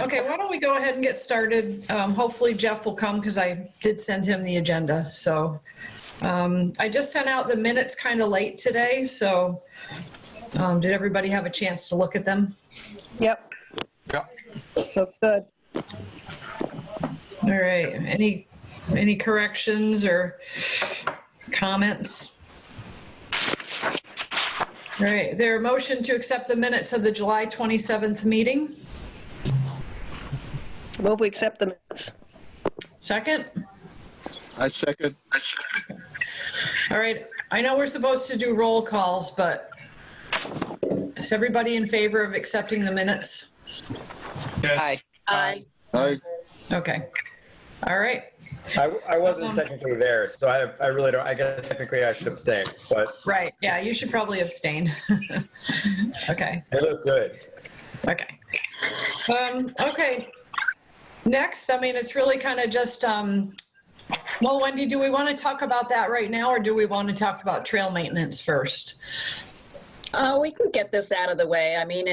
Okay, why don't we go ahead and get started? Hopefully Jeff will come because I did send him the agenda. So I just sent out the minutes kind of late today. So did everybody have a chance to look at them? Yep. Yeah. Looks good. All right. Any corrections or comments? All right. Is there a motion to accept the minutes of the July 27th meeting? Move we accept the minutes. Second? I second. All right. I know we're supposed to do roll calls, but is everybody in favor of accepting the minutes? Yes. Aye. Aye. Aye. Okay. All right. I wasn't technically there, so I really don't, I guess technically I should abstain, but Right. Yeah, you should probably abstain. Okay. they look good. Okay. Okay. Next, I mean, it's really kind of just, well, Wendy, do we want to talk about that right now, or do we want to talk about trail maintenance first? We can get this out of the way. I mean,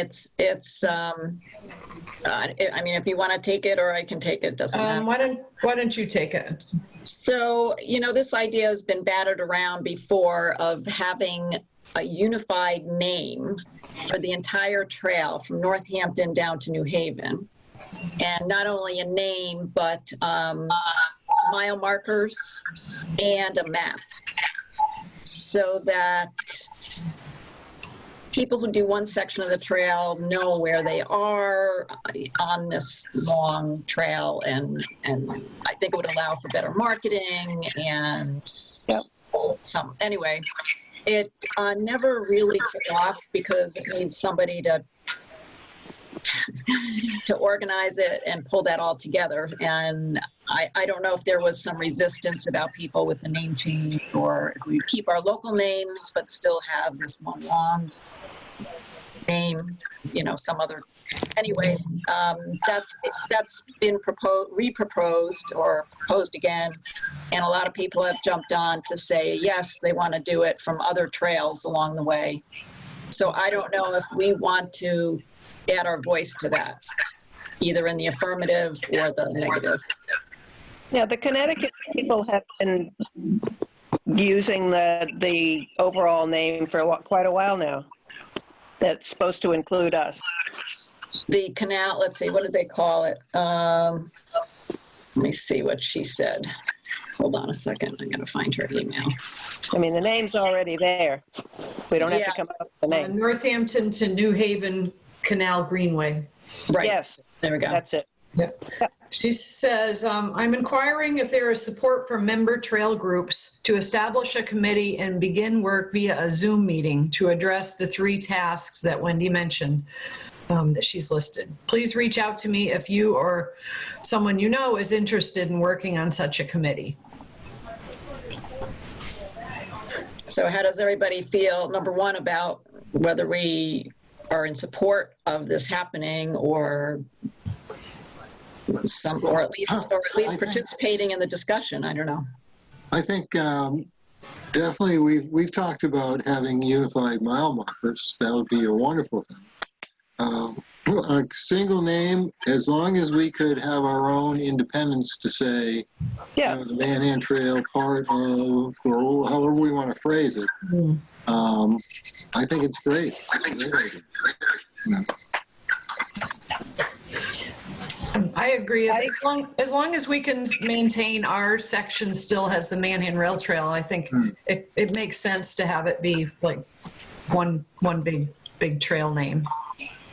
I mean, if you want to take it, or I can take it, doesn't matter. Why don't you take it? So, this idea has been battered around before of having a unified name for the entire trail from Northampton down to New Haven. And not only a name, but mile markers and a map, so that people who do one section of the trail know where they are on this long trail, and I think it would allow for better marketing and anyway, it never really took off because it needs somebody to organize it and pull that all together. And I don't know if there was some resistance about people with the name change, or if we keep our local names but still have this one long name, some other. Anyway, that's been reproposed or proposed again, and a lot of people have jumped on to say yes, they want to do it from other trails along the way. So I don't know if we want to add our voice to that, either in the affirmative or the negative. Yeah, the Connecticut people have been using the overall name for quite a while now. That's supposed to include us. The canal, let's see, what did they call it? Let me see what she said. Hold on a second, I'm going to find her email. I mean, the name's already there. We don't have to come up with the name. Northampton to New Haven Canal Greenway. Right. Yes. There we go. That's it. Yep. She says, I'm inquiring if there is support from member trail groups to establish a committee and begin work via a Zoom meeting to address the 3 tasks that Wendy mentioned that she's listed. Please reach out to me if you or someone you know is interested in working on such a committee. So how does everybody feel, number one, about whether we are in support of this happening, or at least participating in the discussion? I don't know. I think definitely we've talked about having unified mile markers. That would be a wonderful thing. A single name, as long as we could have our own independence to say, the Manhan Trail part of, or however we want to phrase it. I think it's great. I agree. As long as we can maintain our section still has the Manhan Rail Trail, I think it makes sense to have it be like one big trail name.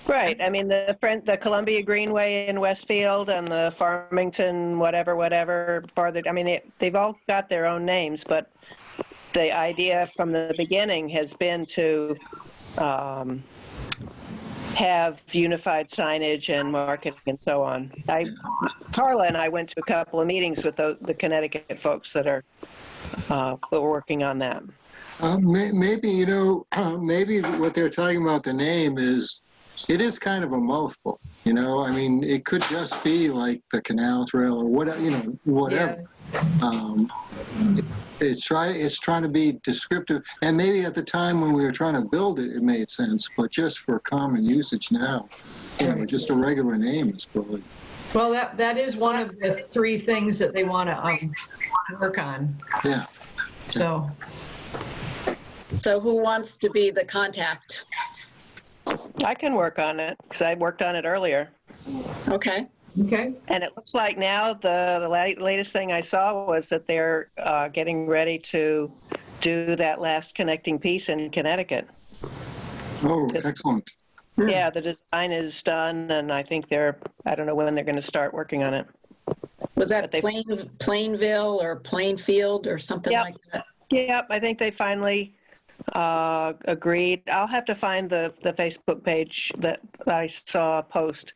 Right. I mean, the Columbia Greenway in Westfield and the Farmington whatever farther. I mean, they've all got their own names, but the idea from the beginning has been to have unified signage and marketing and so on. Carla and I went to a couple of meetings with the Connecticut folks that are working on that. Maybe, maybe what they're talking about, the name is, it is kind of a mouthful, I mean, it could just be like the Canal Trail or whatever, Yeah. It's trying to be descriptive, and maybe at the time when we were trying to build it, it made sense, but just for common usage now, just a regular name is probably. Well, that is one of the three things that they want to work on. Yeah. So, So who wants to be the contact? I can work on it because I worked on it earlier. Okay. okay. And it looks like now the latest thing I saw was that they're getting ready to do that last connecting piece in Connecticut. Oh, excellent. Yeah, the design is done, and I think I don't know when they're going to start working on it. Was that But Plainville or Plainfield or something Yep. like that? Yep, I think they finally agreed. I'll have to find the Facebook page that I saw post.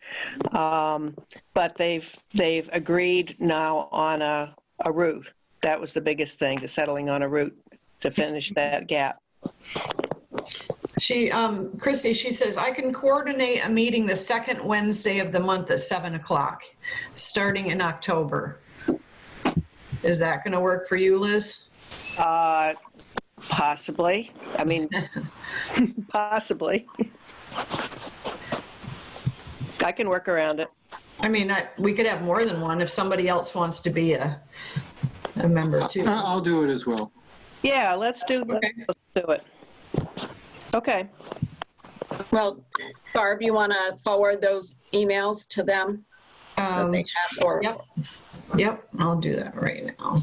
But they've agreed now on a route. That was the biggest thing, to settling on a route to finish that gap. Christy, she says, I can coordinate a meeting the second Wednesday of the month at 7:00, starting in October. Is that going to work for you, Liz? Possibly. I mean, possibly. I can work around it. I mean, we could have more than one if somebody else wants to be a member too. I'll do it as well. Yeah, let's do it. Okay. Well, Barb, you want to forward those emails to them? So they have, or Yep, I'll do that right now.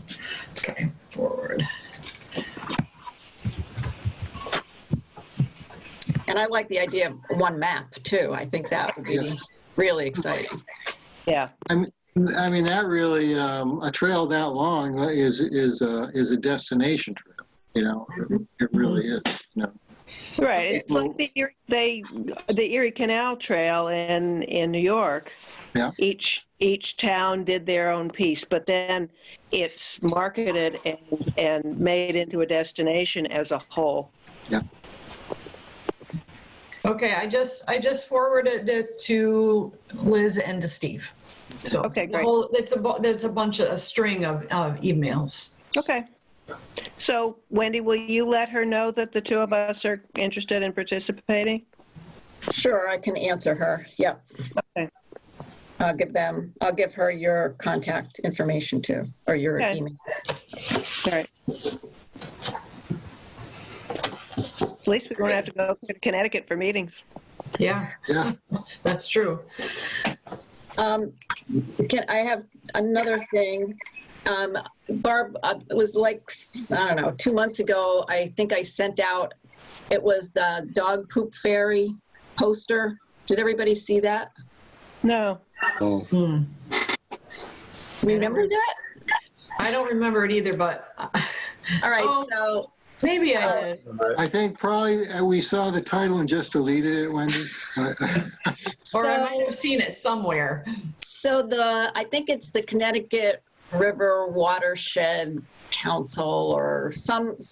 Okay, forward. and I like the idea of one map too. I think that would be really exciting. Yeah. I mean, that really, a trail that long is a destination trail, you know, it really is, you know. Right. It's like the Erie Canal Trail in New York. Yeah. Each town did their own piece, but then it's marketed and made into a destination as a whole. Yeah. Okay, I just forwarded it to Liz and to Steve. So Okay, great. It's a string of emails. Okay. So Wendy, will you let her know that the two of us are interested in participating? Sure, I can answer her. Yep. Okay. I'll give her your contact information too, or your Okay. email. All right. At least we won't have to go to Connecticut for meetings. Yeah, Yeah. that's true. I have another thing? Barb, it was like, I don't know, 2 months ago, I think I sent out, it was the dog poop fairy poster. Did everybody see that? No. Oh. Remember that? I don't remember it either, but All right, Oh. so maybe I did. I think probably we saw the title and just deleted it, Wendy. Or I might have seen it somewhere. So I think it's the Connecticut River Watershed Council or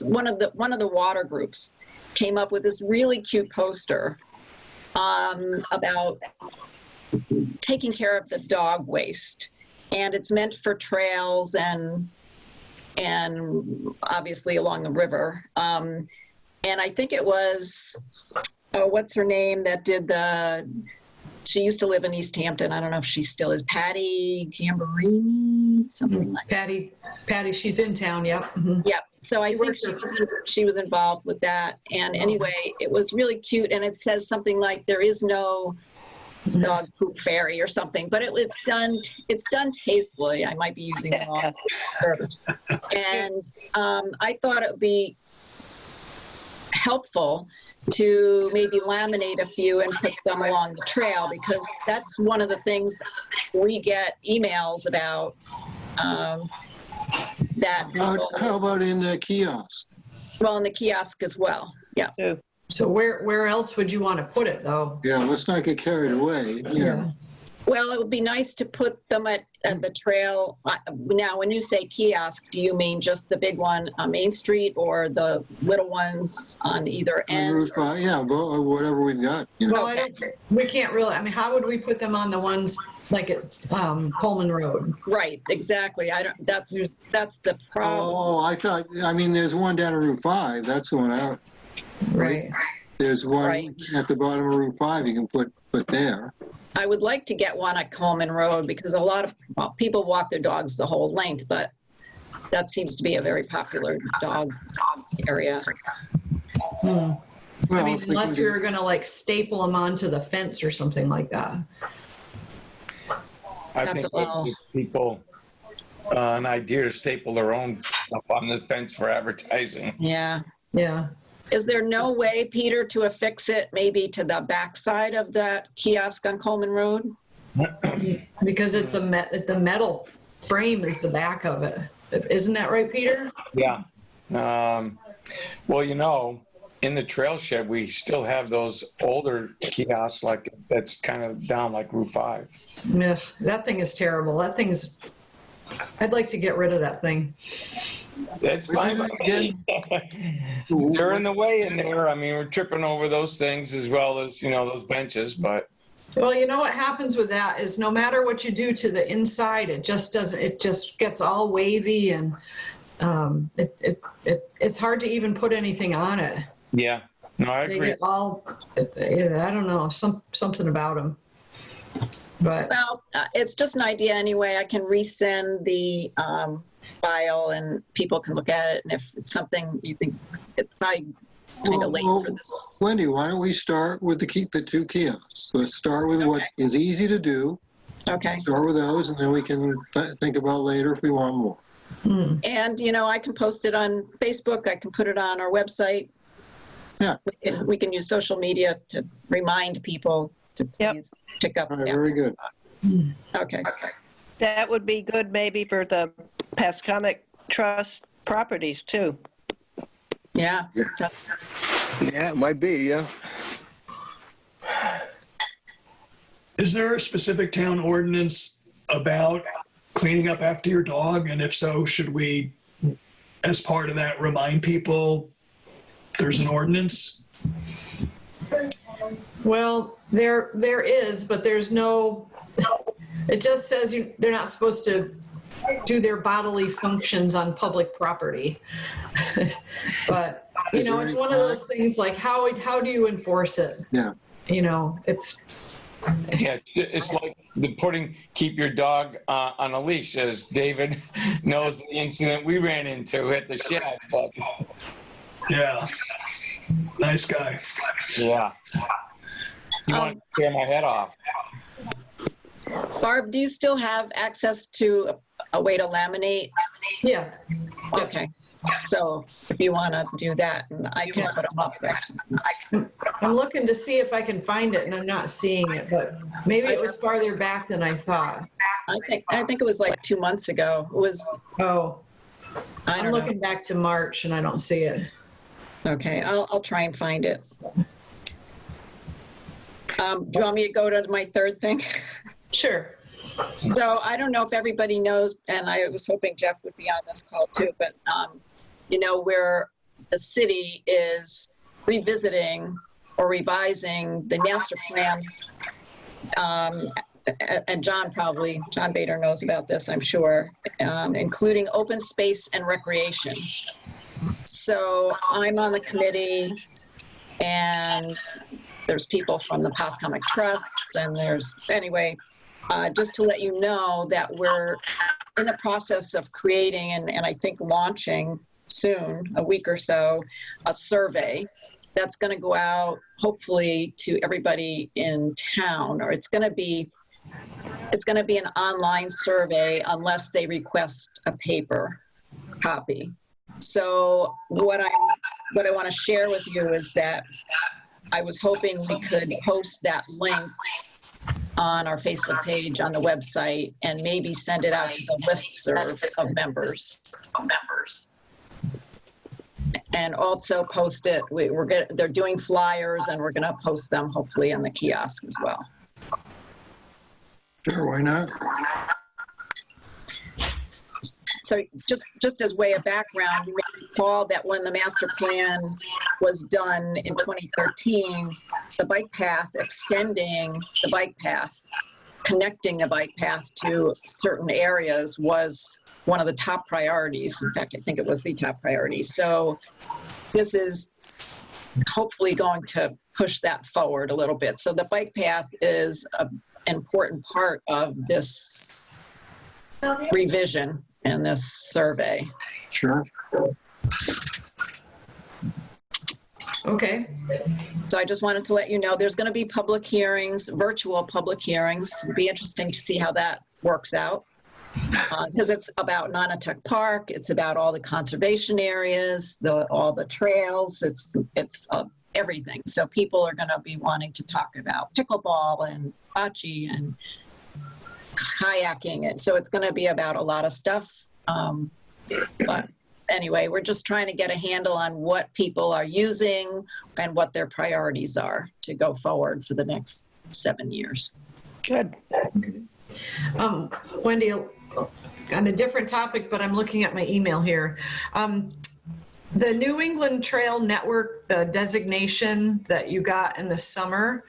one of the water groups came up with this really cute poster about taking care of the dog waste, and it's meant for trails and obviously along the river. And I think it was what's her name that did she used to live in Easthampton. I don't know if she still is. Patty Gambarini, something like that. Patty, she's in town, yep. Mhm. Yep. So I She think works she was involved with that. And anyway, it was really cute. And it says something like, there is no dog poop fairy or something, but it's done tastefully. I might be using the wrong verbiage. And I thought it would be helpful to maybe laminate a few and put them along the trail, because that's one of the things we get emails about. How about in the kiosk? Well, in the kiosk as well. Yeah. So where else would you want to put it though? Yeah, let's not get carried away, you know. Well, it would be nice to put them at the trail. Now, when you say kiosk, do you mean just the big one on Main Street or the little ones on either On end? Route 5, yeah, but whatever we've got, you know. Well, we can't really, I mean, how would we put them on the ones like at Coleman Road? Right, exactly. That's the problem. Oh, I mean, there's one down on Route 5, that's the one out. Right. There's one Right. at the bottom of Route 5 you can put there. I would like to get one at Coleman Road because a lot of people walk their dogs the whole length, but that seems to be a very popular dog area. Well, I mean, if we unless can we get- were gonna like staple them onto the fence or something like that. I That's think a little- that gives people an idea to staple their own stuff on the fence for advertising. Yeah. Yeah. Is there no way, Peter, to affix it maybe to the backside of that kiosk on Coleman Road? Because it's the metal frame is the back of it. Isn't that right, Peter? Yeah. Well, you know, in the trail shed, we still have those older kiosks like that's kind of down like Route 5. Yeah, that thing is terrible. I'd like to get rid of that thing. That's fine by me. They're in the way in there. I mean, we're tripping over those things as well as, you know, those benches, but Well, you know what happens with that is no matter what you do to the inside, it just gets all wavy and it's hard to even put anything on it. yeah. No, I They agree. get all, I don't know, something about them. But Well, it's just an idea anyway. I can resend the file and people can look at it. And if it's something you think it's probably kind of late for this. Wendy, why don't we start with the two kiosks? Let's start with what Okay. is easy to do. Okay. Start with those, and then we can think about later if we want more. And, you know, I can post it on Facebook. I can put it on our website. Yeah. We can use social media to remind people to Yep. please pick up. All right, Yeah. very good. Okay. That would be good maybe for the Pascomic Trust properties too. Yeah. Yeah. That's, Yeah, it might be, yeah. Is there a specific town ordinance about cleaning up after your dog? And if so, should we, as part of that, remind people there's an ordinance? well, there is, but there's no, it just says they're not supposed to do their bodily functions on public property. But, you know, it's one of those things like how do you enforce it? Yeah. You know, Yeah, it's like keep your dog on a leash, as David knows the incident we ran into at the shed. But Yeah. Nice guy. yeah, you want to tear my head off. Barb, do you still have access to a way to laminate? yeah. Okay. So if you want to do that, and I can put them up there. I'm looking to see if I can find it and I'm not seeing it, but maybe it was farther back than I thought. I think it was like 2 months ago. It was, Oh, I I'm don't know. looking back to March and I don't see it. Okay, I'll try and find it. Do you want me to go to my third thing? Sure. So I don't know if everybody knows, and I was hoping Jeff would be on this call too, but you know, where the city is revisiting or revising the master plan, and John Bader knows about this, I'm sure, including open space and recreation. So I'm on the committee, and there's people from the Pascomic Trust, and just to let you know that we're in the process of creating and I think launching soon, a week or so, a survey that's going to go out hopefully to everybody in town, or it's going to be an online survey unless they request a paper copy. So what I want to share with you is that I was hoping we could post that link on our Facebook page, on the website, and maybe send it out to the listserv of members. And also post it, they're doing flyers and we're gonna post them hopefully on the kiosk as well. Sure, why not? So just as way of background, you may recall that when the master plan was done in 2013, the bike path, extending the bike path, connecting the bike path to certain areas was one of the top priorities. In fact, I think it was the top priority. So this is hopefully going to push that forward a little bit. So the bike path is an important part of this revision and this survey. Sure. Okay. So I just wanted to let you know there's going to be public hearings, virtual public hearings. It'll be interesting to see how that works out. Because it's about Nonotuck Park, it's about all the conservation areas, all the trails, it's everything. So people are going to be wanting to talk about pickleball and bocce and kayaking, and so it's going to be about a lot of stuff. But anyway, we're just trying to get a handle on what people are using and what their priorities are to go forward for the next 7 years. Good. Wendy, on a different topic, but I'm looking at my email here. The New England Trail Network, the designation that you got in the summer,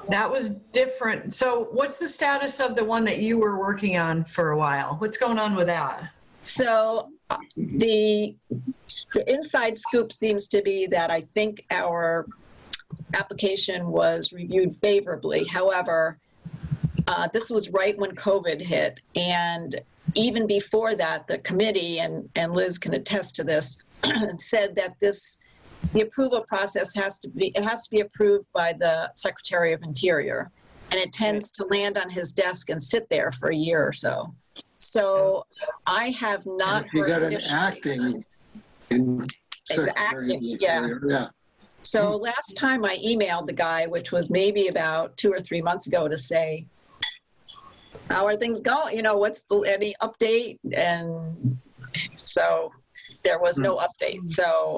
that was different. So what's the status of the one that you were working on for a while? What's going on with that? So the inside scoop seems to be that I think our application was reviewed favorably. However, this was right when COVID hit, and even before that, the committee, and Liz can attest to this, said that the approval process has to be approved by the Secretary of Interior, and it tends to land on his desk and sit there for a year or so. So I have not heard. You got an officially. acting in Acting, yeah. So last time I emailed the guy, which was maybe about 2 or 3 months ago, to say, how are things going? You know, what's any update? And so there was no update. So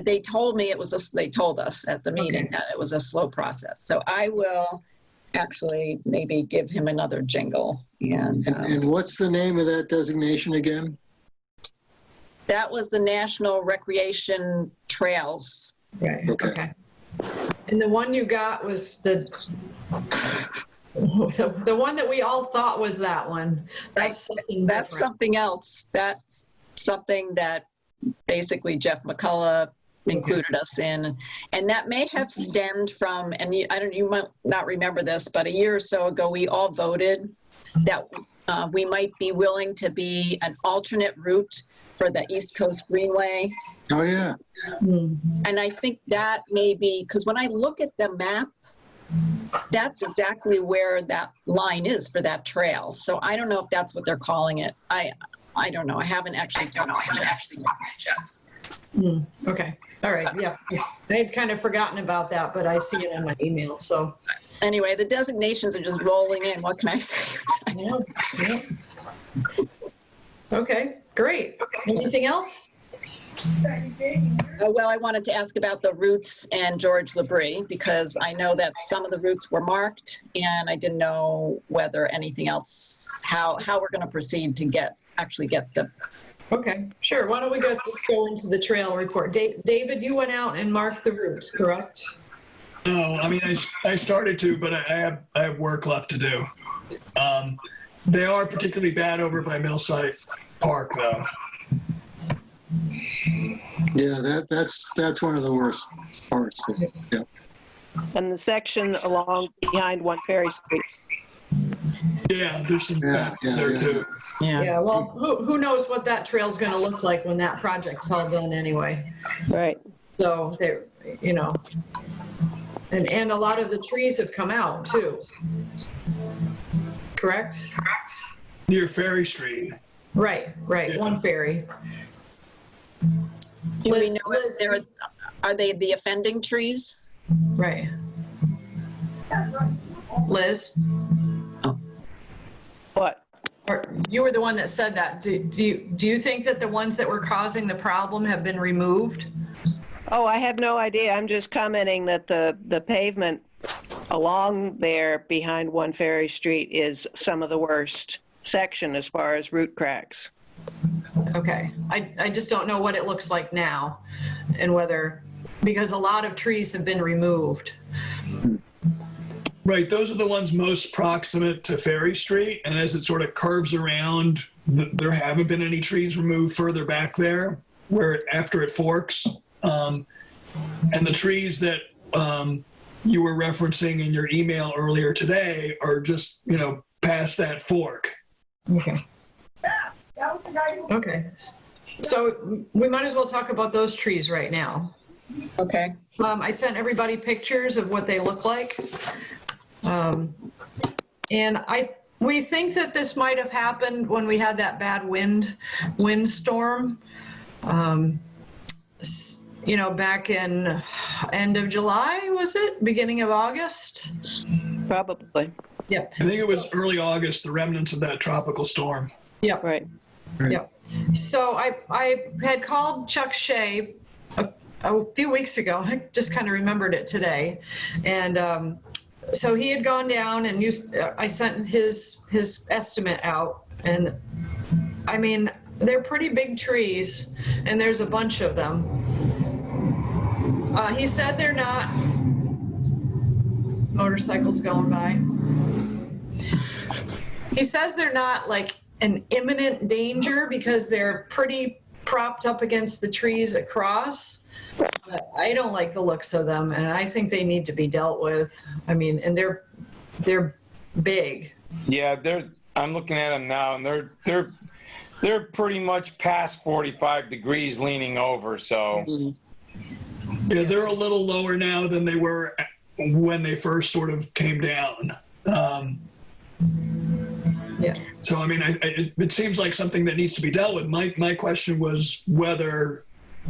they told me they told us at the meeting that it was a slow process. So I will actually maybe give him another jingle. And what's the name of that designation again? That was the National Recreation Trails. Right. Okay. And the one you got was the one that we all thought was that one. That's something That's different. something else. That's something that basically Jeff McCullough included us in. And that may have stemmed from, and you might not remember this, but a year or so ago, we all voted that we might be willing to be an alternate route for the East Coast Greenway. Oh, yeah. And I think that may be, because when I look at the map, that's exactly where that line is for that trail. So I don't know if that's what they're calling it. I don't know. I haven't actually talked to Jeff. Okay. All right. Yeah. I had kind of forgotten about that, but I see it in my email. So anyway, the designations are just rolling in. What can I say? yeah. Okay. Great. Anything else? Well, I wanted to ask about the routes and George Labrie, because I know that some of the routes were marked, and I didn't know whether anything else, how we're going to proceed to actually get them. Okay, sure. Why don't we just go into the trail report? David, you went out and marked the routes, correct? No, I mean, I started to, but I have work left to do. They are particularly bad over by Millside Park, though. Yeah, that's one of the worst parts. Yeah. And the section along behind One Ferry Street. Yeah, there's some bad there too. Yeah, well, who knows what that trail's going to look like when that project's all done anyway. Right. So there, you know, and a lot of the trees have come out too. Correct? Near Ferry Street. Right, Yeah. One Ferry. Do we know if are they the offending trees? Right. Liz? What? You were the one that said that. Do you think that the ones that were causing the problem have been removed? Oh, I have no idea. I'm just commenting that the pavement along there behind One Ferry Street is some of the worst section as far as root cracks. Okay. I just don't know what it looks like now and whether, because a lot of trees have been removed. Right, those are the ones most proximate to Ferry Street, and as it sort of curves around, there haven't been any trees removed further back there. where after it forks. And the trees that you were referencing in your email earlier today are just, past that fork. Okay. Okay. So we might as well talk about those trees right now. Okay. I sent everybody pictures of what they look like. And we think that this might have happened when we had that bad windstorm. Back in end of July, was it? Beginning of August? Probably. Yep. I think it was early August, the remnants of that tropical storm. Yep. Right. Yep. So I had called Chuck Shea a few weeks ago. I just kind of remembered it today. And so he had gone down and I sent his estimate out. And I mean, they're pretty big trees and there's a bunch of them. He said they're not motorcycles going by. He says they're not like an imminent danger because they're pretty propped up against the trees across. But I don't like the looks of them, and I think they need to be dealt with. I mean, and they're big. Yeah, I'm looking at them now, and they're pretty much past 45 degrees leaning over, so. Yeah, they're a little lower now than they were when they first sort of came down. Yeah. So, I mean, it seems like something that needs to be dealt with. My question was whether,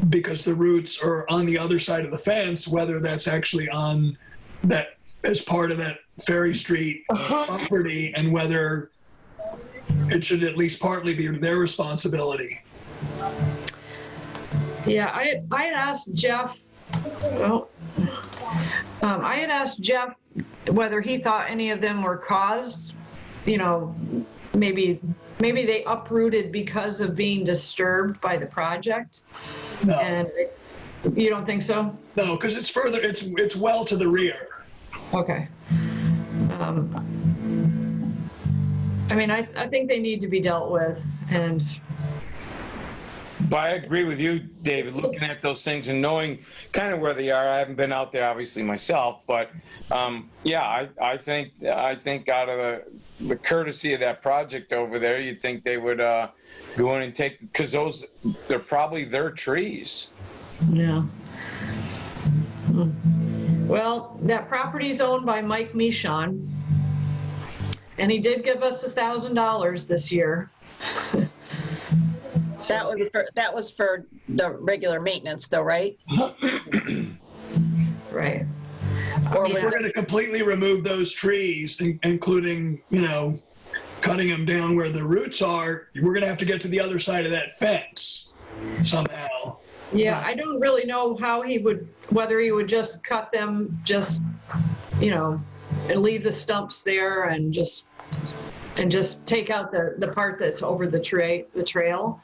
because the roots are on the other side of the fence, whether that's actually on that as part of that Ferry Street property and whether it should at least partly be their responsibility. Yeah, I had asked Jeff, I had asked Jeff whether he thought any of them were caused, maybe they uprooted because of being disturbed by the project. No. And you don't think so? No, because it's further, it's well to the rear. Okay. I mean, I think they need to be dealt with, and. But I agree with you, David, looking at those things and knowing kind of where they are. I haven't been out there, obviously, myself, but yeah, I think out of the courtesy of that project over there, you'd think they would go in and take, because they're probably their trees. Yeah. Well, that property's owned by Mike Michon, and he did give us $1,000 this year. That was for the regular maintenance though, right? Right. Or we're going to completely remove those trees, including, cutting them down where the roots are. We're going to have to get to the other side of that fence somehow. Yeah, I don't really know how whether he would just cut them, and leave the stumps there and just take out the part that's over the trail.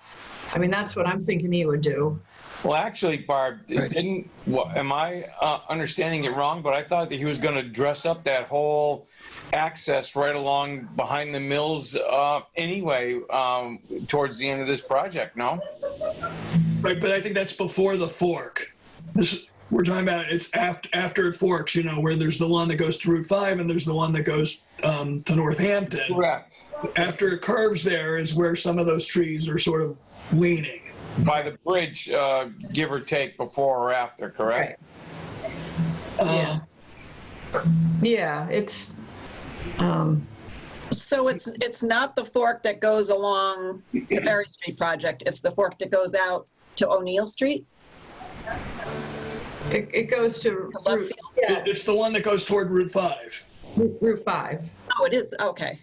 I mean, that's what I'm thinking he would do. Well, actually, Barb, am I understanding it wrong? But I thought that he was going to dress up that whole access right along behind the mills anyway, towards the end of this project, no? Right, but I think that's before the fork. We're talking about it's after it forks, where there's the one that goes to Route 5 and there's the one that goes to Northampton. Correct. After it curves there is where some of those trees are sort of leaning. By the bridge, give or take, before or after, correct? Right. Yeah, it's. So it's not the fork that goes along the Ferry Street project. It's the fork that goes out to O'Neill Street. It goes to left Route, field. yeah, It's the one that goes toward Route 5. Route 5. Oh, it is. Okay.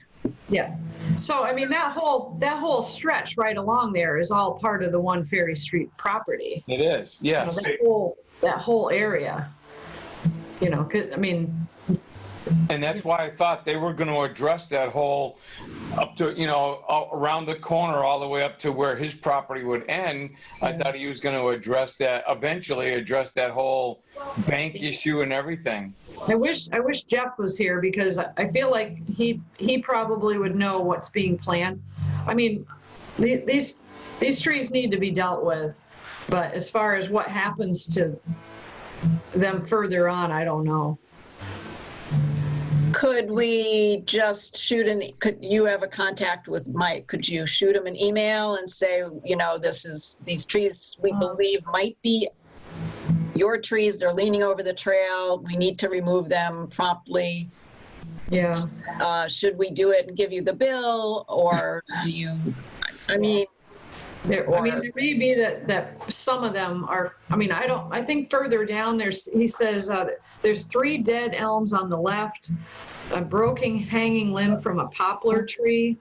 Yeah. So I mean that whole stretch right along there is all part of the one Ferry Street property. It is, yes. That whole area. 'Cause, I mean. And that's why I thought they were going to address that whole up to, around the corner all the way up to where his property would end. I thought he was going to eventually address that whole bank issue and everything. I wish Jeff was here because I feel like he probably would know what's being planned. I mean, these trees need to be dealt with. But as far as what happens to them further on, I don't know. Could we just could you have a contact with Mike? Could you shoot him an email and say, you know, these trees we believe might be your trees, they're leaning over the trail. We need to remove them promptly. Yeah. Should we do it and give you the bill, or do you, I mean, There may be that some of them are, I think further down he says there's 3 dead elms on the left, a broken hanging limb from a poplar tree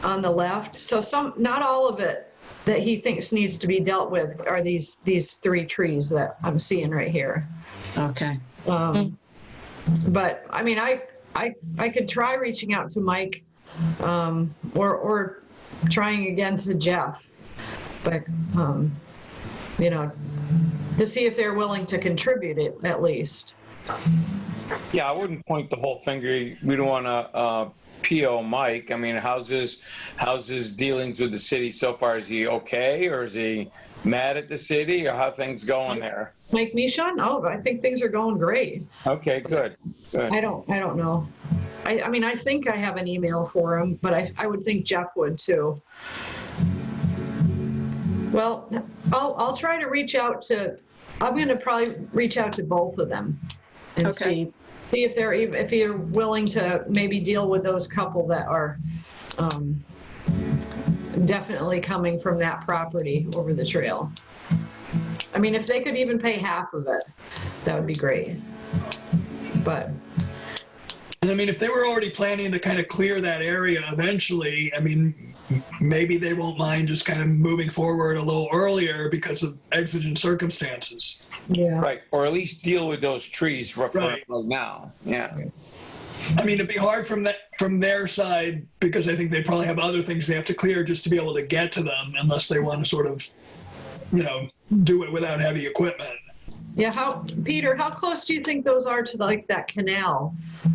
on the left. So not all of it that he thinks needs to be dealt with are these 3 trees that I'm seeing right here. okay. But I could try reaching out to Mike, or trying again to Jeff, but to see if they're willing to contribute it at least. Yeah, I wouldn't point the whole finger. We don't want to PO Mike. I mean, how's his dealings with the city so far? Is he okay, or is he mad at the city, or how things going there? Mike Michon? Oh, I think things are going great. Okay, good. I don't know. I think I have an email for him, but I would think Jeff would too. Well, I'll try to reach out I'm going to probably reach out to both of them and see if you're willing to maybe deal with those couple that are definitely coming from that property over the trail. If they could even pay half of it, that would be great. But if they were already planning to kind of clear that area eventually, maybe they won't mind just kind of moving forward a little earlier because of exigent circumstances. yeah. Right, or at least deal with those trees right now. Yeah. It'd be hard from their side, because I think they probably have other things they have to clear just to be able to get to them, unless they want to sort of, do it without heavy equipment. Yeah, Peter, how close do you think those are to that canal,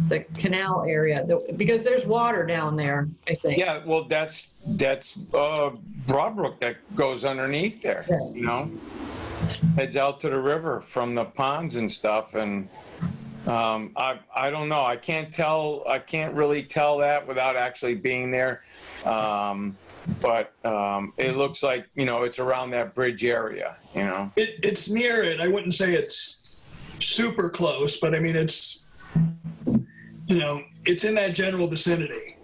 the canal area? Because there's water down there, I think. Yeah, well, that's Broadbrook that goes underneath there, heads out to the river from the ponds and stuff. And I don't know. I can't really tell that without actually being there. But it looks like, it's around that bridge area, It's near it. I wouldn't say it's super close, but it's, it's in that general vicinity.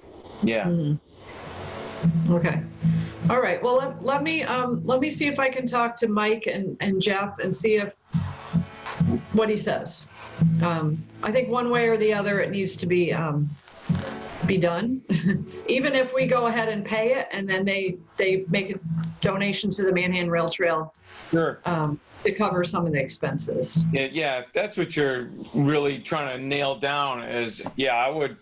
Yeah. Mm-hmm. Okay. All right. Well, let me see if I can talk to Mike and Jeff and see what he says. I think one way or the other, it needs to be done. Even if we go ahead and pay it, and then they make a donation to the Manhan Rail Trail. Sure. To cover some of the expenses. Yeah, if that's what you're really trying to nail down is, I would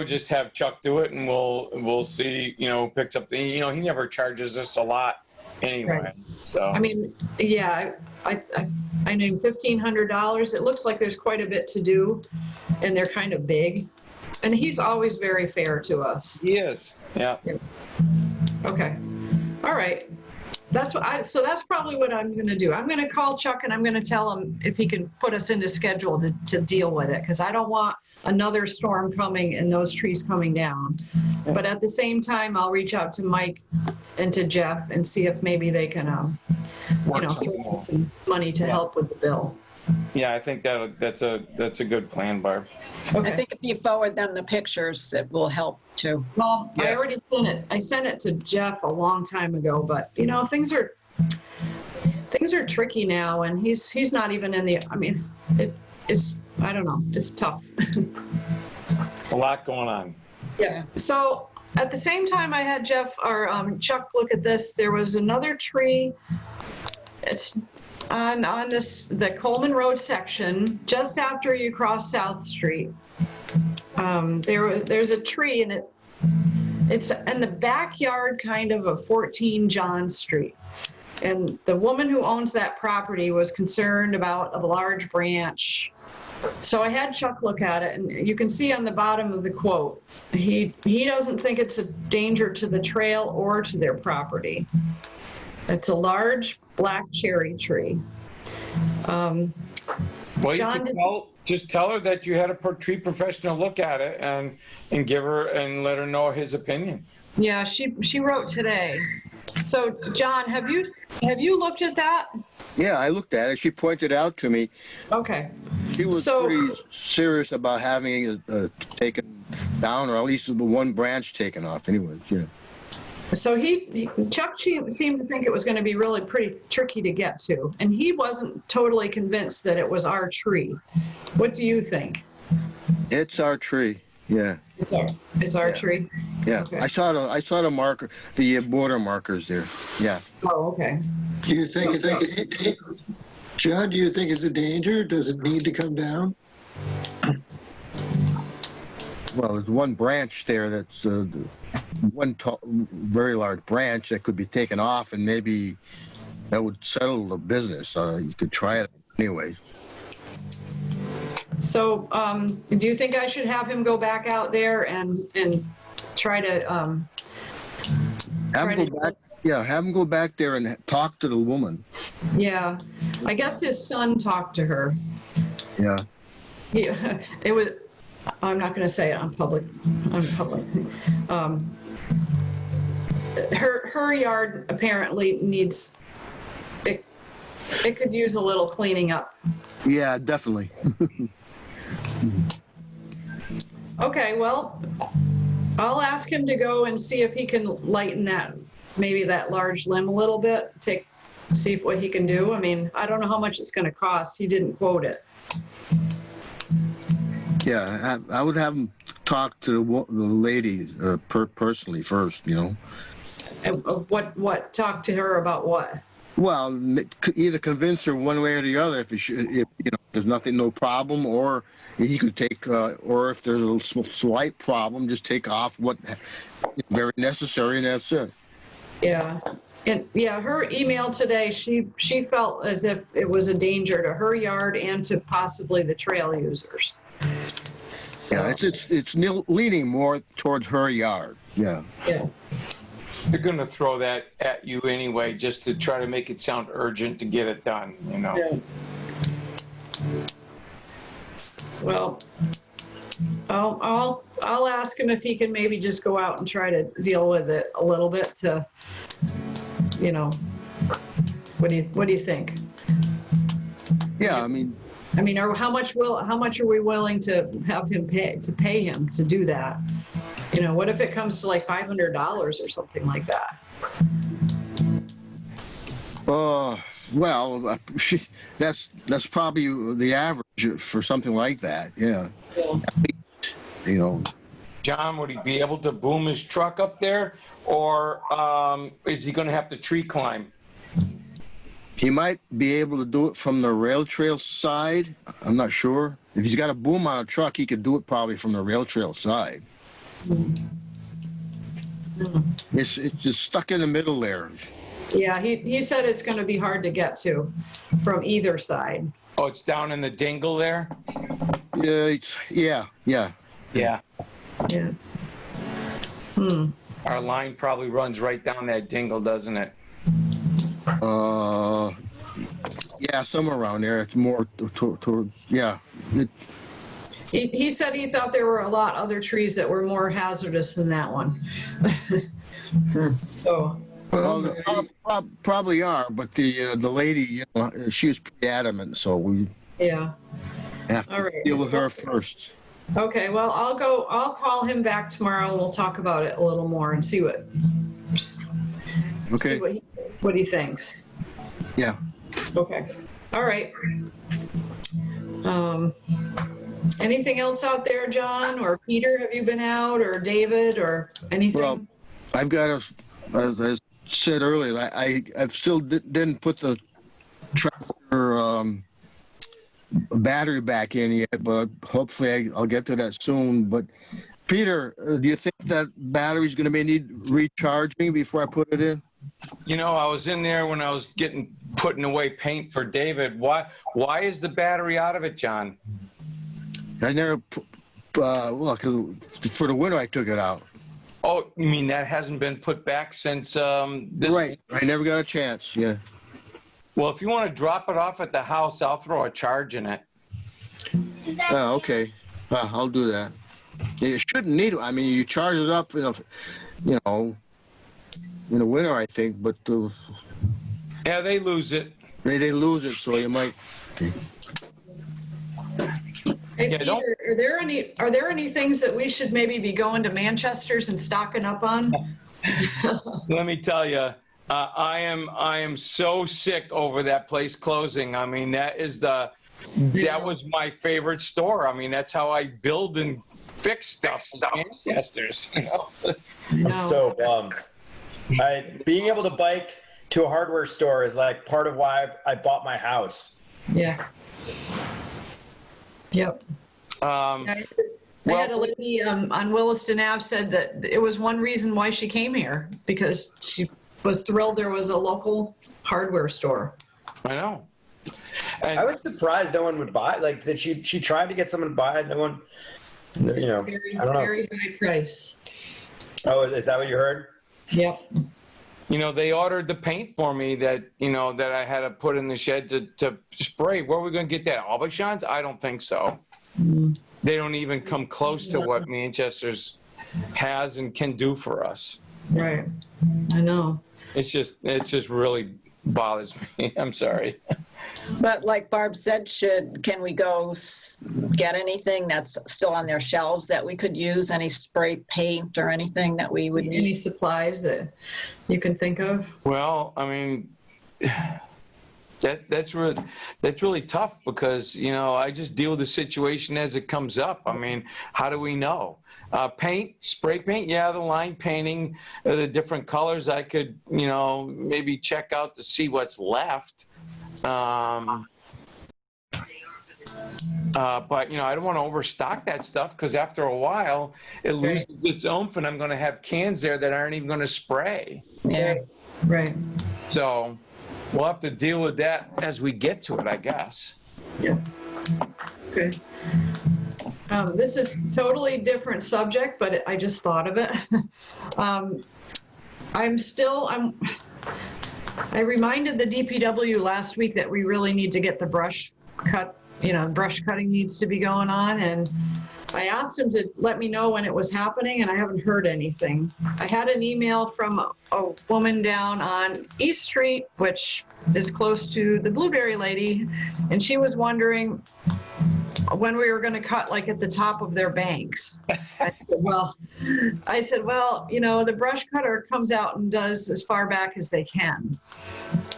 just have Chuck do it, and we'll see, picks up the, he never charges us a lot anyway. Right. So. I named $1,500. It looks like there's quite a bit to do, and they're kind of big. And he's always very fair to us. He is, yeah. Okay. All right. So that's probably what I'm going to do. I'm going to call Chuck, and I'm going to tell him if he can put us into schedule to deal with it, because I don't want another storm coming and those trees coming down. But at the same time, I'll reach out to Mike and to Jeff and see if maybe they can, throw in some money to help with the bill. Yeah, I think that's a good plan, Barb. Okay. I think if you forward them the pictures, it will help too. Well, Yes. I already sent it. I sent it to Jeff a long time ago, but things are tricky now, and he's not even in the. It's I don't know. It's tough. A lot going on. Yeah. So at the same time, I had Jeff or Chuck look at this. There was another tree. It's on the Coleman Road section, just after you cross South Street. There's a tree, and it's in the backyard kind of 14 John Street. And the woman who owns that property was concerned about a large branch. So I had Chuck look at it, and you can see on the bottom of the quote, he doesn't think it's a danger to the trail or to their property. It's a large black cherry tree. Well, you John, could just tell her that you had a tree professional look at it and give her and let her know his opinion. yeah, she wrote today. So, John, have you looked at that? Yeah, I looked at it. She pointed out to me. Okay. She was pretty serious about having it taken down, or at least the one branch taken off. Anyways, yeah. So Chuck seemed to think it was going to be really pretty tricky to get to, and he wasn't totally convinced that it was our tree. What do you think? It's our tree. Yeah. It's our Yeah. tree. Yeah. Okay. I saw the marker, the border markers there. Yeah. Oh, okay. Do you think it's, Judd, do you think it's a danger? Does it need to come down? Well, there's one branch there that's one very large branch that could be taken off, and maybe that would settle the business. You could try it anyway. So, do you think I should have him go back out there and try to Have him go back. Yeah, have him go back there and talk to the woman. Yeah, I guess his son talked to her. Yeah. Yeah, it was. I'm not going to say it on public. Her yard apparently needs. It could use a little cleaning up. Yeah, definitely. Okay, well, I'll ask him to go and see if he can lighten maybe that large limb a little bit, see what he can do. I mean, I don't know how much it's going to cost. He didn't quote it. Yeah, I would have him talk to the lady personally first, you know. And what? Talk to her about what? Well, either convince her one way or the other if you know there's no problem, or he could take, or if there's a slight problem, just take off what is very necessary, and that's it. Yeah. And yeah, her email today, she felt as if it was a danger to her yard and to possibly the trail users. Yeah, it's leaning more towards her yard. Yeah. Yeah. They're going to throw that at you anyway, just to try to make it sound urgent to get it done, you know. Yeah. Well, I'll ask him if he can maybe just go out and try to deal with it a little bit to, you know, what do you think? Yeah, I mean, or how much are we willing to have him pay him to do that? You know, what if it comes to like $500 or something like that? well, that's probably the average for something like that. Yeah. You know. John, would he be able to boom his truck up there, or is he going to have to tree climb? He might be able to do it from the rail trail side. I'm not sure. If he's got a boom on a truck, he could do it probably from the rail trail side. It's just stuck in the middle there. Yeah, he said it's going to be hard to get to from either side. Oh, it's down in the dingle there? Yeah. Yeah. Our line probably runs right down that dingle, doesn't it? Yeah, somewhere around there. It's more towards, yeah. He said he thought there were a lot of other trees that were more hazardous than that one. So. Well, probably are, but the lady, you know, she was pretty adamant, so we have to deal with her first. Okay, well, I'll call him back tomorrow and we'll talk about it a little more and see what he thinks. Yeah. Okay. All right. Anything else out there, John or Peter? Have you been out, or David, or anything? Well, I've got as I said earlier, I've still didn't put the tractor battery back in yet, but hopefully I'll get to that soon. But Peter, do you think that battery's going to need recharging before I put it in? You know, I was in there when I was putting away paint for David. Why is the battery out of it, John? I never, well, 'cause for the winter I took it out. Oh, You mean that hasn't been put back since this? Right, I never got a chance, yeah. Well, if you want to drop it off at the house, I'll throw a charge in it. Oh, okay, I'll do that. You shouldn't need it, I mean, you charge it up, in the winter, I think, but Yeah, they lose it. they lose it, so you might. Hey, Yeah, don't- Peter, are there any things that we should maybe be going to Manchester's and stocking up on? Let me tell you, I am so sick over that place closing. I mean, that was my favorite store. I mean, that's how I build and fix stuff in Manchester's. I'm so bummed. Being able to bike to a hardware store is like part of why I bought my house. Yeah. Yep. I had a lady on Williston Ave said that it was one reason why she came here, because she was thrilled there was a local hardware store. I know. And I was surprised no one would buy, like that she tried to get someone to buy it. No one, Very, I don't know. very high price. Oh, is that what you heard? Yep. they ordered the paint for me that I had to put in the shed to spray. Where are we going to get that? Aubuchon's? I don't think so. They don't even come close to what Manchester's has and can do for us. Right. I know. It's just really bothers me. I'm sorry. But like Barb said, can we go get anything that's still on their shelves that we could use? Any spray paint or anything that we would Any need? supplies that you can think of? Well, I mean, that's really tough because I just deal with the situation as it comes up. I mean, how do we know? Paint, spray paint, yeah, the line painting, the different colors. I could maybe check out to see what's left. But I don't want to overstock that stuff because after a while it loses its oomph, and I'm going to have cans there that aren't even going to spray. Yeah. Right. So we'll have to deal with that as we get to it, I guess. Yeah. Okay. This is totally different subject, but I just thought of it. I reminded the DPW last week that we really need to get the brush cut, brush cutting needs to be going on. And I asked him to let me know when it was happening, and I haven't heard anything. I had an email from a woman down on East Street, which is close to the Blueberry Lady, and she was wondering when we were going to cut like at the top of their banks. I said, well, the brush cutter comes out and does as far back as they can.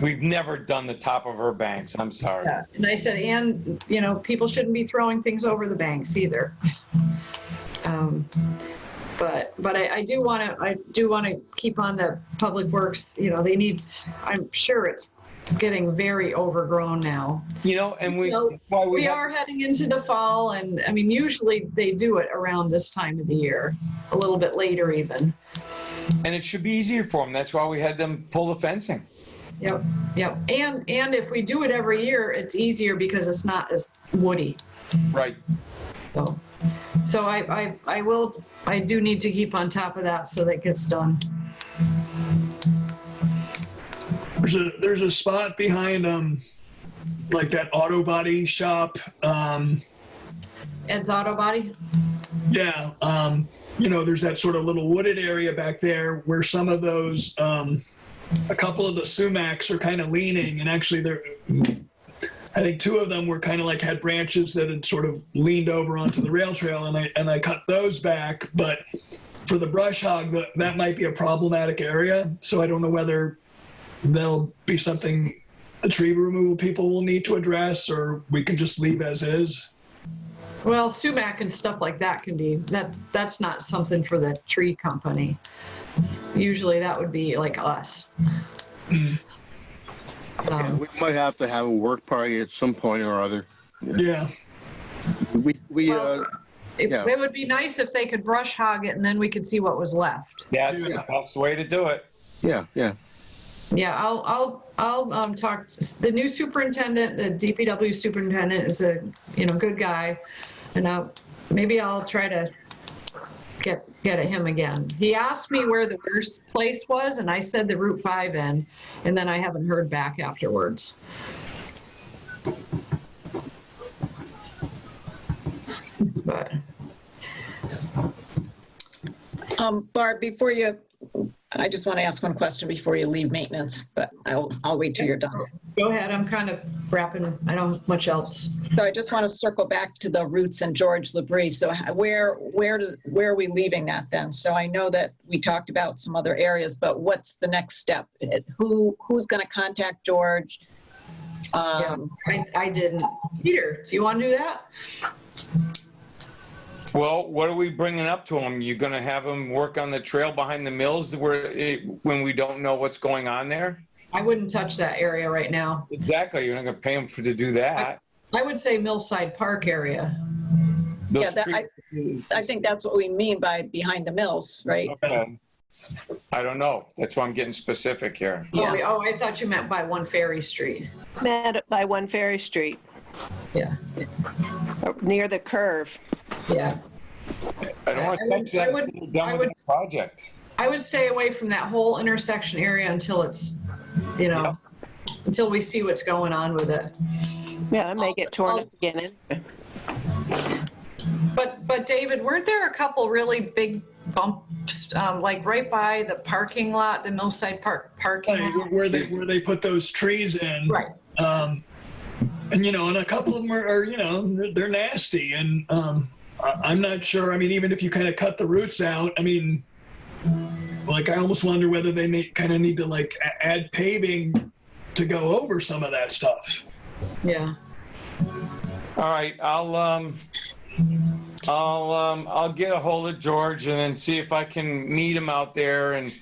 We've never done the top of her banks. I'm sorry. Yeah. And I said, and people shouldn't be throwing things over the banks either. But I do want to keep on the public works. They need. I'm sure it's getting very overgrown now. And we are heading into the fall, and I mean, usually they do it around this time of the year, a little bit later even. And it should be easier for them. That's why we had them pull the fencing. Yep. And if we do it every year, it's easier because it's not as woody. Right. So I do need to keep on top of that so that gets done. There's a spot behind like that auto body shop. Ed's Auto Body? Yeah. There's that sort of little wooded area back there where some of those a couple of the sumacs are kind of leaning, and actually I think two of them were kind of like had branches that had sort of leaned over onto the rail trail, and I cut those back. But for the brush hog, that might be a problematic area. So I don't know whether there'll be something the tree removal people will need to address, or we can just leave as is. Well, sumac and stuff like that can be, that's not something for the tree company. Usually that would be like us. We might have to have a work party at some point or other. Yeah. It would be nice if they could brush hog it and then we could see what was left. That's the best way to do it. Yeah. Yeah, I'll talk. The new superintendent, the DPW superintendent, is a good guy, and maybe I'll try to get at him again. He asked me where the worst place was, and I said the Route 5 end, and then I haven't heard back afterwards. But Barb, before you, I just want to ask one question before you leave maintenance, but I'll wait till you're done. go ahead, I'm kind of wrapping, I don't have much else. So I just want to circle back to the roots and George Labrie. So where are we leaving that then? So I know that we talked about some other areas, but what's the next step? Who's going to contact George? Yeah, I didn't. Peter, do you want to do that? Well, what are we bringing up to him? You're going to have him work on the trail behind the mills when we don't know what's going on there? I wouldn't touch that area right now. Exactly. You're not going to pay him to do that. I would say Millside Park area. Those Yeah, I think that's what we mean by behind the mills, right? Okay. I don't know. That's why I'm getting specific here. Yeah. Oh, I thought you meant by 1 Ferry Street. Met by 1 Ferry Street, Yeah, near the curve. yeah. I don't want to touch that until we're done with the project. I would stay away from that whole intersection area until it's, until we see what's going on with it. Yeah, make it torn up again. But David, weren't there a couple really big bumps, like right by the parking lot, the Millside Park parking lot? Where they put those trees in. Right. And and a couple of them are they're nasty, and I'm not sure. I mean, even if you kind of cut the roots out, I mean, like I almost wonder whether they may kind of need to like add paving to go over some of that stuff. Yeah. All right, I'll get a hold of George and then see if I can meet him out there. And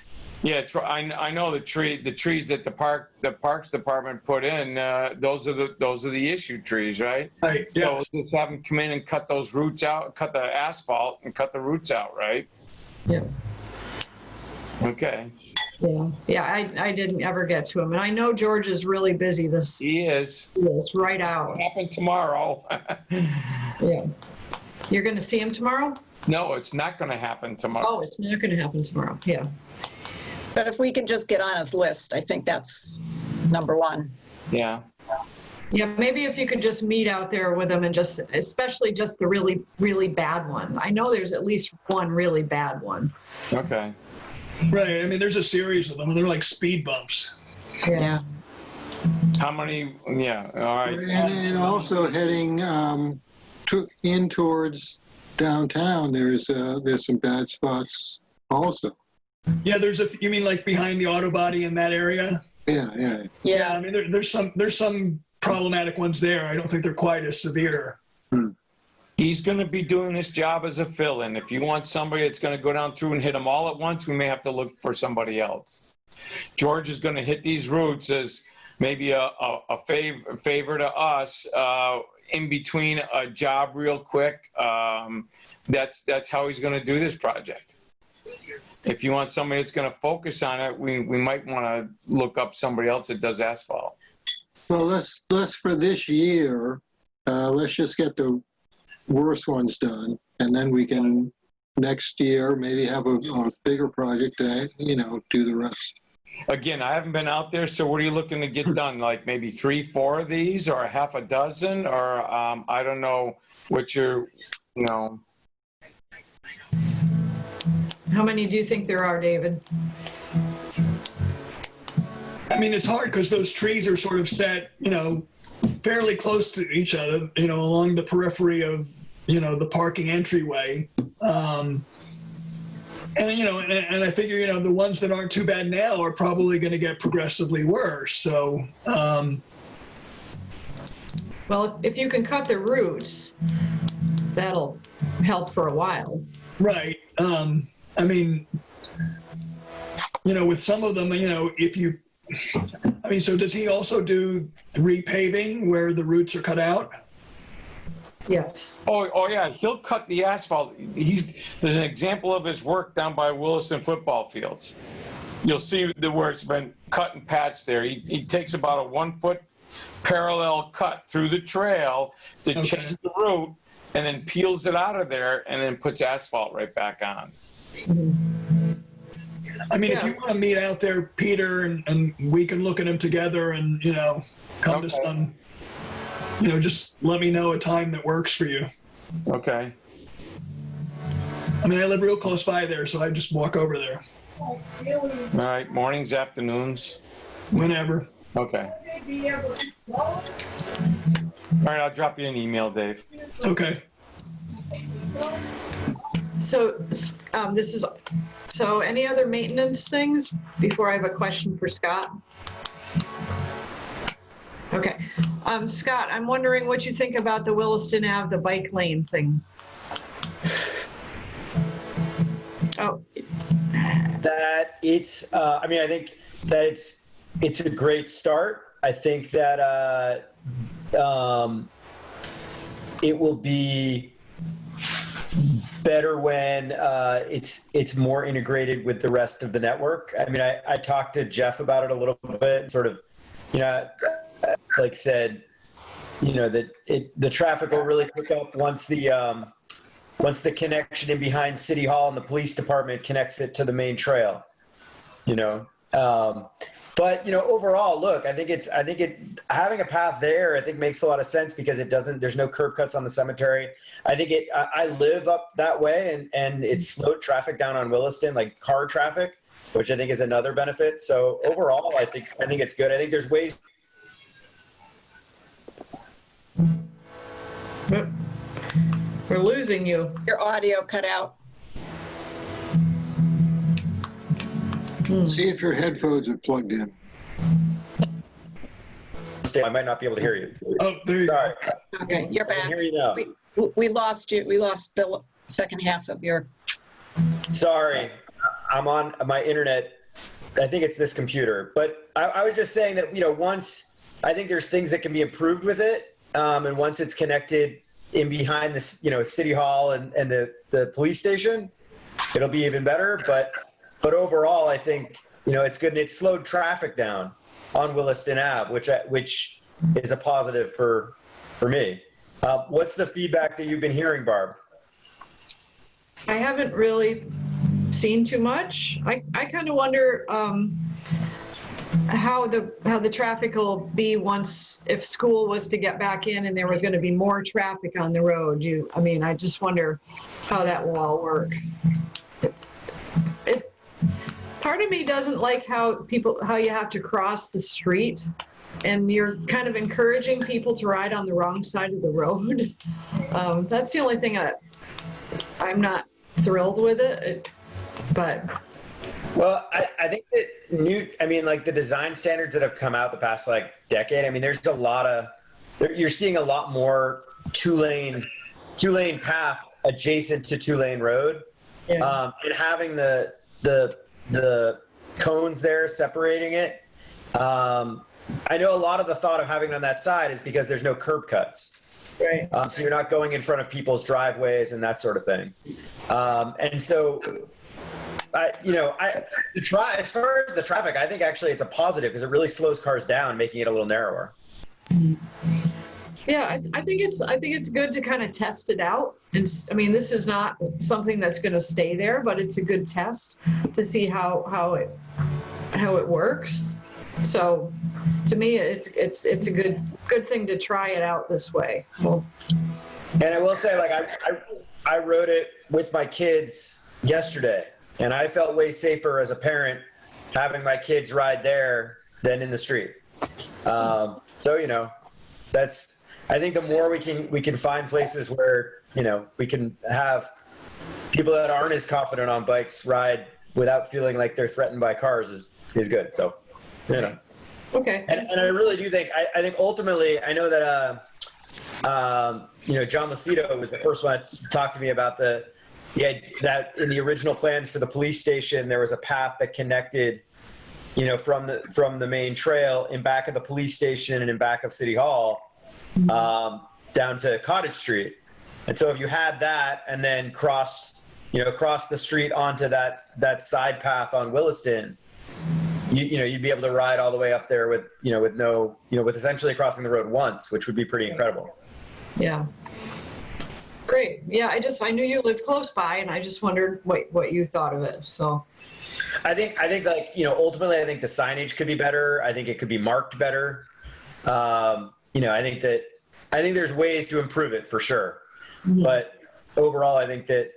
yeah, I know the trees that the Parks Department put in. Those are the issue trees, right? Right. Yeah. So just have them come in and cut those roots out, cut the asphalt, and cut the roots out, right? Yeah. Okay. Yeah. I didn't ever get to him, and I know George is really busy. He is. It's right out. It'll happen tomorrow. Yeah. You're going to see him tomorrow? No, it's not going to happen tomorrow. Oh, it's not going to happen tomorrow. Yeah. But if we can just get on his list, I think that's number one. Yeah. Yeah, maybe if you could just meet out there with him and especially just the really, really bad one. I know there's at least one really bad one. Okay. Right. I mean, there's a series of them, and they're like speed bumps. Yeah. How many? Yeah. All right. And also heading in towards downtown, there's some bad spots also. Yeah, you mean like behind the auto body in that area? Yeah. Yeah, I mean, there's some problematic ones there. I don't think they're quite as severe. He's going to be doing this job as a fill-in. If you want somebody that's going to go down through and hit them all at once, we may have to look for somebody else. George is going to hit these routes as maybe a favor to us in between a job real quick. That's how he's going to do this project. If you want somebody that's going to focus on it, we might want to look up somebody else that does asphalt. Well, let's for this year, let's just get the worst ones done, and then we can next year maybe have a bigger project to do the rest. Again, I haven't been out there, so what are you looking to get done? Like maybe 3-4 of these, or a half a dozen, or I don't know what you're, How many do you think there are, David? I mean, it's hard because those trees are sort of set, fairly close to each other, along the periphery of, the parking entryway. And I figure, the ones that aren't too bad now are probably going to get progressively worse. So, Well, if you can cut the roots, that'll help for a while. right. I mean, with some of them, so does he also do repaving where the roots are cut out? Yes. Oh yeah, he'll cut the asphalt. There's an example of his work down by Williston football fields. You'll see where it's been cut and patched there. He takes about a 1 foot parallel cut through the trail to chase the root, and then peels it out of there and then puts asphalt right back on. I mean, if Yeah. you want to meet out there, Peter, and we can look at them together and, come to Okay. some, just let me know a time that works for you. Okay. I mean, I live real close by there, so I just walk over there All right. Mornings, afternoons. whenever. Okay. All right. I'll drop you an email, Dave. Okay. So so any other maintenance things before I have a question for Scott? Okay. Scott, I'm wondering what you think about the Williston Ave, the bike lane thing. Oh, That it's, I think that it's a great start. I think that it will be better when it's more integrated with the rest of the network. I mean, I talked to Jeff about it a little bit, sort of, like said, that the traffic will really pick up once the connection in behind City Hall and the police department connects it to the main trail, But overall, look, I think having a path there, I think makes a lot of sense because there's no curb cuts on the cemetery. I think I live up that way and it slowed traffic down on Williston, like car traffic, which I think is another benefit. So overall, I think it's good. I think there's ways. we're losing you. Your audio cut out. See if your headphones are plugged in. I might not be able to hear you. Oh, there you Sorry. go. Okay, you're I can back. hear you now. We lost you. We lost the second half of your. Sorry, I'm on my internet. I think it's this computer. But I was just saying that, once I think there's things that can be improved with it. And once it's connected in behind this, City Hall and the police station, it'll be even better. But overall, I think, it's good and it slowed traffic down on Williston Ave, which is a positive for me. What's the feedback that you've been hearing, Barb? I haven't really seen too much. I kind of wonder how the traffic will be if school was to get back in and there was going to be more traffic on the road. I just wonder how that will all work. Part of me doesn't like how you have to cross the street and you're kind of encouraging people to ride on the wrong side of the road. That's the only thing I'm not thrilled with it, but. Well, I think that the design standards that have come out the past decade, there's you're seeing a lot more two-lane path adjacent to two-lane road. Yeah. And having the cones there separating it. I know a lot of the thought of having it on that side is because there's no curb cuts. Right. So you're not going in front of people's driveways and that sort of thing. And so, as far as the traffic, I think actually it's a positive because it really slows cars down, making it a little narrower. Yeah, I think it's good to kind of test it out. And this is not something that's going to stay there, but it's a good test to see how it works. So, to me, it's a good thing to try it out this way. Well, and I will say, I rode it with my kids yesterday, and I felt way safer as a parent having my kids ride there than in the street. So that's. I think the more we can find places where we can have people that aren't as confident on bikes ride without feeling like they're threatened by cars is good. So. Okay. And I really do think, I think ultimately, I know that, John Lucido was the first one to talk to me about that in the original plans for the police station, there was a path that connected, from the main trail in back of the police station and in back of City Hall, down to Cottage Street. And so if you had that and then crossed the street onto that side path on Williston, you'd be able to ride all the way up there with essentially crossing the road once, which would be pretty incredible. Yeah. Great. Yeah, I knew you lived close by, and I just wondered what you thought of it. So, I think like, ultimately I think the signage could be better. I think it could be marked better. I think there's ways to improve it for sure. But overall, I think that,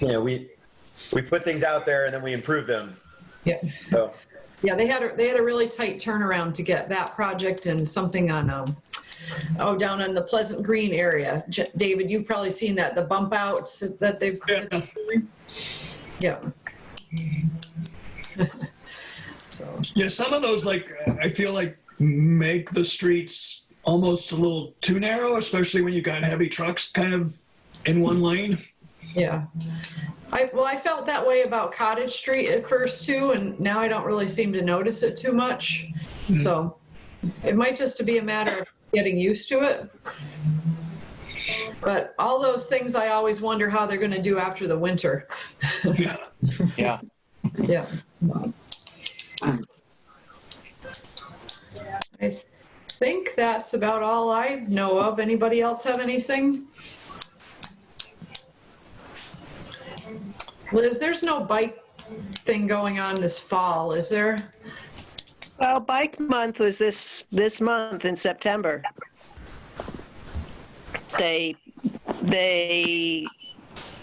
we put things out there and then we improve them. yeah. So. Yeah, they had a really tight turnaround to get that project and something on, down in the Pleasant Green area. David, you've probably seen that, the bump outs that they've. Yeah. Yeah. So. Yeah, some of those, I feel like make the streets almost a little too narrow, especially when you got heavy trucks kind of in one lane. Yeah. I felt that way about Cottage Street at first too, and now I don't really seem to notice it too much. Mm-hmm. So it might just be a matter of getting used to it. But all those things, I always wonder how they're going to do after the winter. Yeah. Yeah. Yeah. I think that's about all I know of. Anybody else have anything? Liz, there's no bike thing going on this fall, is there? Well, Bike Month was this month in September. A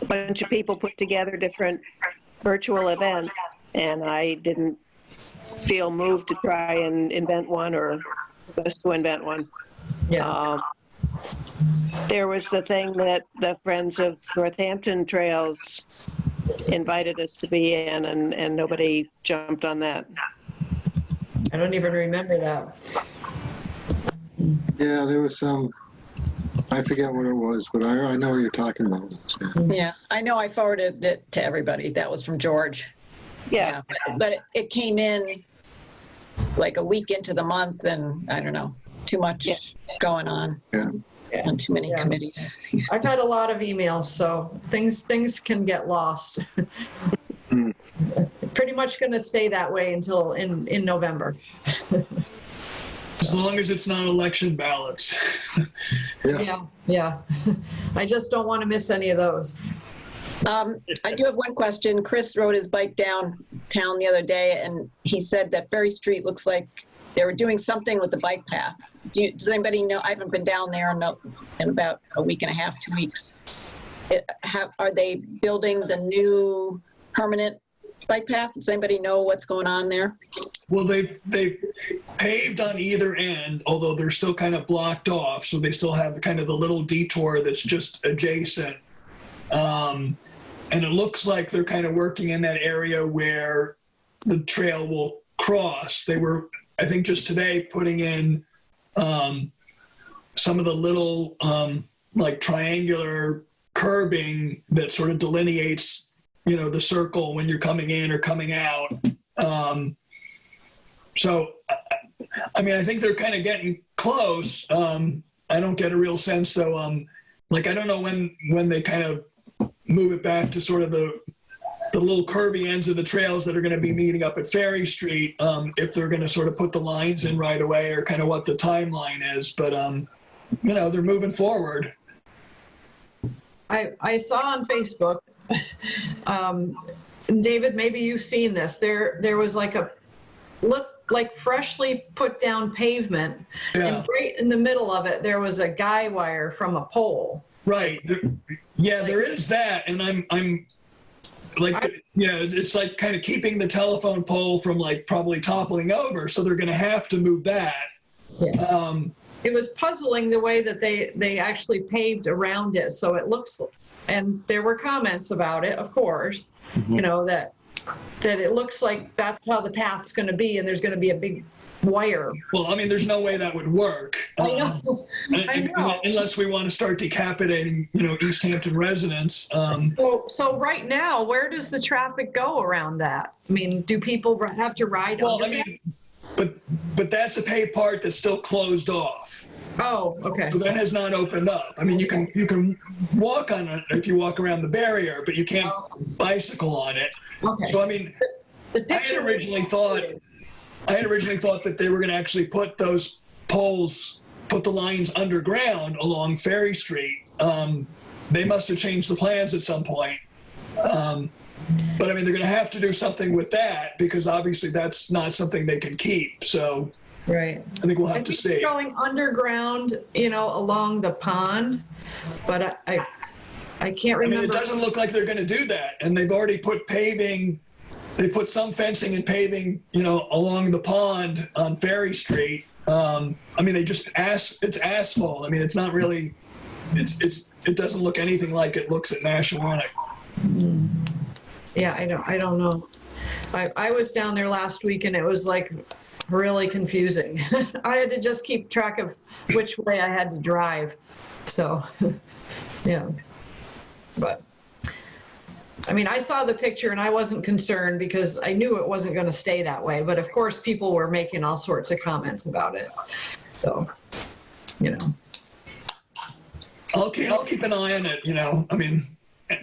bunch of people put together different virtual events, and I didn't feel moved to try and invent one or just to invent one. Yeah. There was the thing that the Friends of Northampton Trails invited us to be in, and nobody jumped on that. I don't even remember that. Yeah, there was some, I forget what it was, but I know what you're talking about. Yeah, I know I forwarded it to everybody. That was from George. Yeah. But it came in like a week into the month, and I don't know, too much going on. Yeah. And too many committees. I've had a lot of emails, so things can get lost. Pretty much going to stay that way until in November. As long as it's not election ballots. Yeah. I just don't want to miss any of those. I do have one question. Chris rode his bike downtown the other day, and he said that Ferry Street looks like they were doing something with the bike paths. Does anybody know? I haven't been down there in about a week and a half, 2 weeks. Are they building the new permanent bike path? Does anybody know what's going on there? Well, they've paved on either end, although they're still kind of blocked off. So they still have kind of the little detour that's just adjacent. And it looks like they're kind of working in that area where the trail will cross. They were, I think, just today putting in some of the little triangular curbing that sort of delineates, the circle when you're coming in or coming out. So, I mean, I think they're kind of getting close. I don't get a real sense, though. I don't know when they kind of move it back to sort of the little curvy ends of the trails that are going to be meeting up at Ferry Street, if they're going to sort of put the lines in right away, or kind of what the timeline is. But, they're moving forward. I saw on Facebook, David, maybe you've seen this. There was looked like freshly put down pavement, and right in the middle of it, there was a guy wire from a pole. Right. There is that, and I'm it's like kind of keeping the telephone pole from probably toppling over, so they're going to have to move that. Yeah. It was puzzling the way that they actually paved around it, so it looks, and there were comments about it, of course, that it looks like that's how the path's going to be, and there's going to be a big wire. Well, I mean, there's no way that would work. I know. Unless we want to start decapitating, Easthampton residents. So right now, where does the traffic go around that? I mean, do people have to ride under that? But that's a paved part that's still closed off. Oh, okay. So that has not opened up. I mean, you can walk on it if you walk around the barrier, but you can't bicycle on it. Okay. So I mean, I had originally thought that they were going to actually put those poles, put the lines underground along Ferry Street, They must have changed the plans at some point. But I mean, they're going to have to do something with that because obviously that's not something they can keep. So Right. I think we'll have to see. Going underground, along the pond, but I can't I mean, remember. it doesn't look like they're going to do that. And they've already put paving, they put some fencing and paving, along the pond on Ferry Street. I mean, it's asphalt. I mean, it's not really, it doesn't look anything like it looks at Nashawanic. Yeah, I don't know. I was down there last week and it was like really confusing. I had to just keep track of which way I had to drive. So, yeah. But, I mean, I saw the picture and I wasn't concerned because I knew it wasn't going to stay that way. But of course, people were making all sorts of comments about it. So, I'll keep an eye on it, I mean,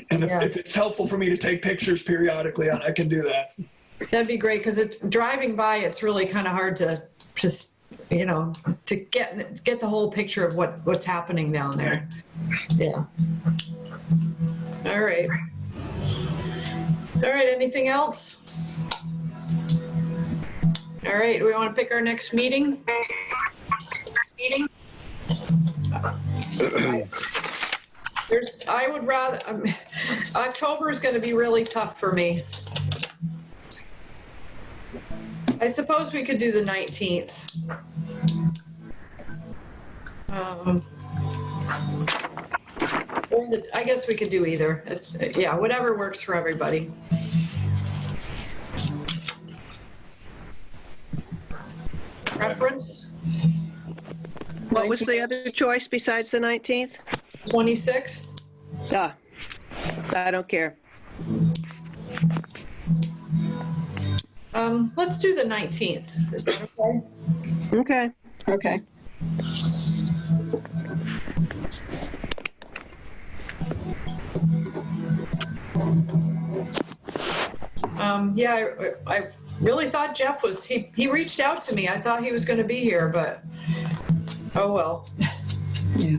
and if it's helpful for me to take pictures periodically, I can do that. That'd be great because driving by, it's really kind of hard to just, to get the whole picture of what's happening down there. Yeah. All right. All right. Anything else? All right. Do we want to pick our next meeting? I would rather, October is going to be really tough for me. I suppose we could do the 19th. I guess we could do either. Whatever works for everybody. Preference? What was the other choice besides the 19th? 26th? I don't care. Let's do the 19th. Is that okay? Okay. I really thought Jeff he reached out to me. I thought he was going to be here, but oh well.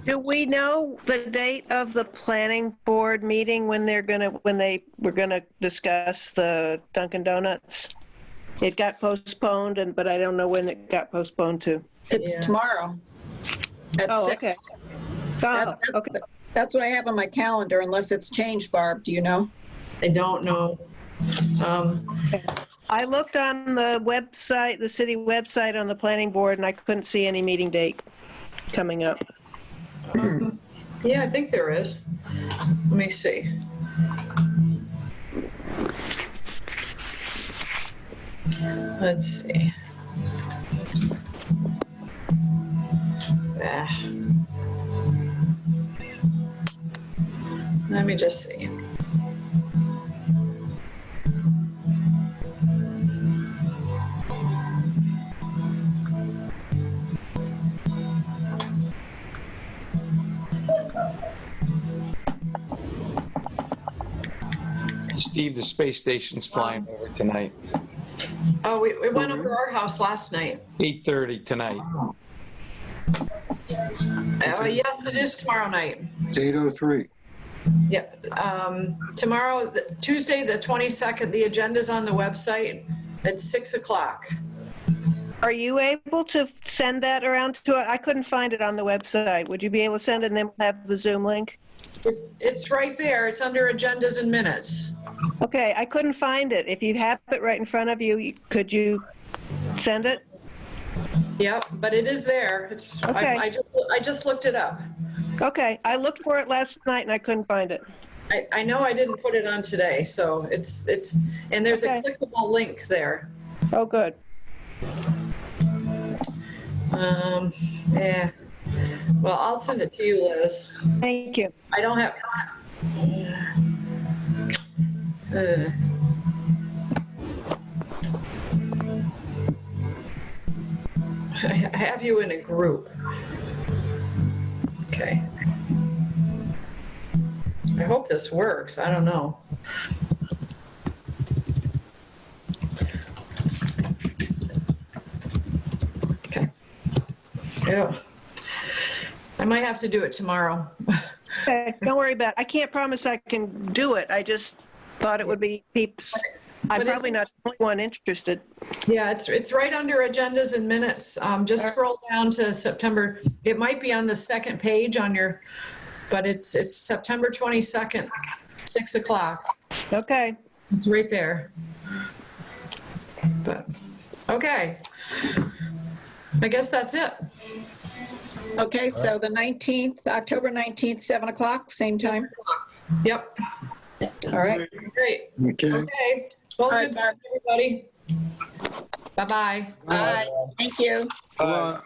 Do we know the date of the planning board meeting when they were gonna discuss the Dunkin' Donuts? It got postponed, but I don't know when it got postponed to. It's tomorrow at 6. Okay. Okay. That's what I have on my calendar, unless it's changed, Barb. Do you know? I don't know. I looked on the website, the city website on the planning board, and I couldn't see any meeting date coming up. Yeah, I think there is. Let me see. Let's see. Let me just see. Steve, the space station's flying over tonight. Oh, we went over our house last night. 8:30 tonight. Yes, it is tomorrow night. It's 8:03. Yeah. Tomorrow, Tuesday, the 22nd, the agenda's on the website at 6 o'clock. Are you able to send that around to it? I couldn't find it on the website. Would you be able to send it and then we'll have the Zoom link? It's right there. It's under agendas and minutes. Okay, I couldn't find it. If you have it right in front of you, could you send it? Yep, but it is there. It's Okay. I just looked it up. Okay, I looked for it last night and I couldn't find it. I know I didn't put it on today, so it's and there's Okay. a clickable link there. Oh, good. Yeah. Well, I'll send it to you, Liz. Thank you. I don't have. I have you in a group. Okay. I hope this works. I don't know. Okay. Yeah. I might have to do it tomorrow. Okay, don't worry about it. I can't promise I can do it. I just thought it would be peeps. I'm But probably it's- not the only one interested. Yeah, it's right under agendas and minutes. Just scroll down to September. It might be on the second page on your, but it's September 22nd, 6 o'clock. Okay. It's right there. But, okay. I guess that's it. Okay, so the 19th, October 19th, 7 o'clock, same time. Yep, All right. great. Okay. Okay. Well, All right, good seeing everybody. Bye-bye. Bye. Thank you. Come on.